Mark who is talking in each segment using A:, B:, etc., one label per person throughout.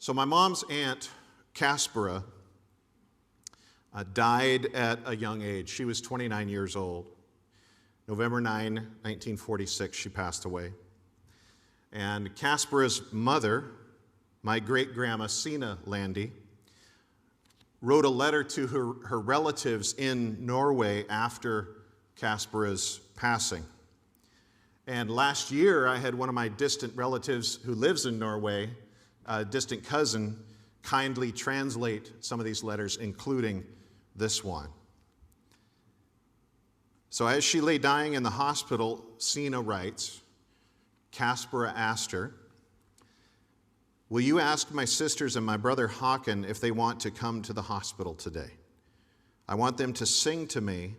A: So my mom's aunt, Caspera, died at a young age. She was 29 years old. November 9, 1946, she passed away. And Caspera's mother, my great-grandma, Sina Landy, wrote a letter to her relatives in Norway after Caspera's passing. And last year, I had one of my distant relatives who lives in Norway, a distant cousin, kindly translate some of these letters, including this one. So as she lay dying in the hospital, Sina writes, Caspera asked her, "Will you ask my sisters and my brother Håkon if they want to come to the hospital today? I want them to sing to me,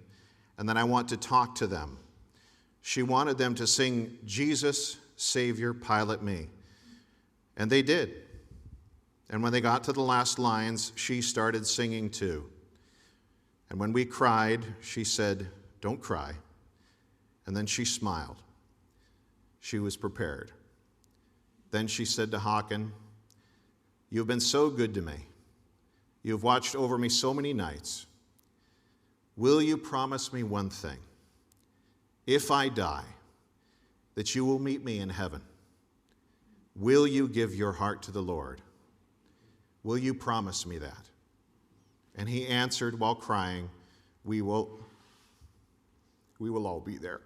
A: and then I want to talk to them." She wanted them to sing, "Jesus, Savior, Pilot Me." And they did. And when they got to the last lines, she started singing too. And when we cried, she said, "Don't cry." And then she smiled. She was prepared. Then she said to Håkon, "You have been so good to me. You have watched over me so many nights. Will you promise me one thing? If I die, that you will meet me in heaven? Will you give your heart to the Lord? Will you promise me that?" And he answered while crying, we will all be there."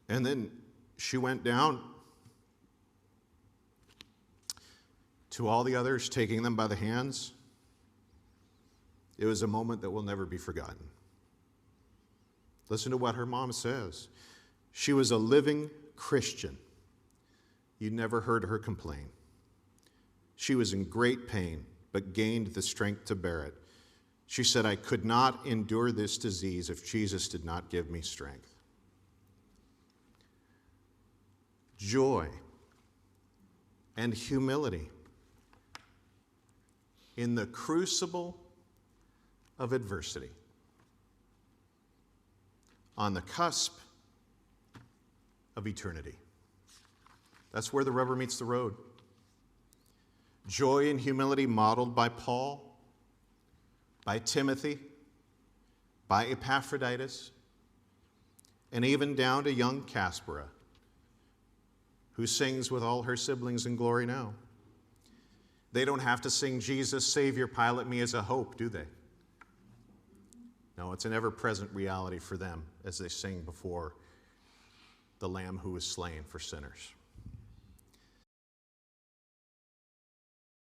A: And then she went down to all the others, taking them by the hands. It was a moment that will never be forgotten. Listen to what her mom says. She was a living Christian. You never heard her complain. She was in great pain, but gained the strength to bear it. She said, "I could not endure this disease if Jesus did not give me strength." Joy and humility in the crucible of adversity, on the cusp of eternity. That's where the rubber meets the road. Joy and humility modeled by Paul, by Timothy, by Epaphroditus, and even down to young Caspera, who sings with all her siblings in glory now. They don't have to sing "Jesus, Savior, Pilot Me" as a hope, do they? No, it's an ever-present reality for them as they sing before the Lamb who was slain for sinners.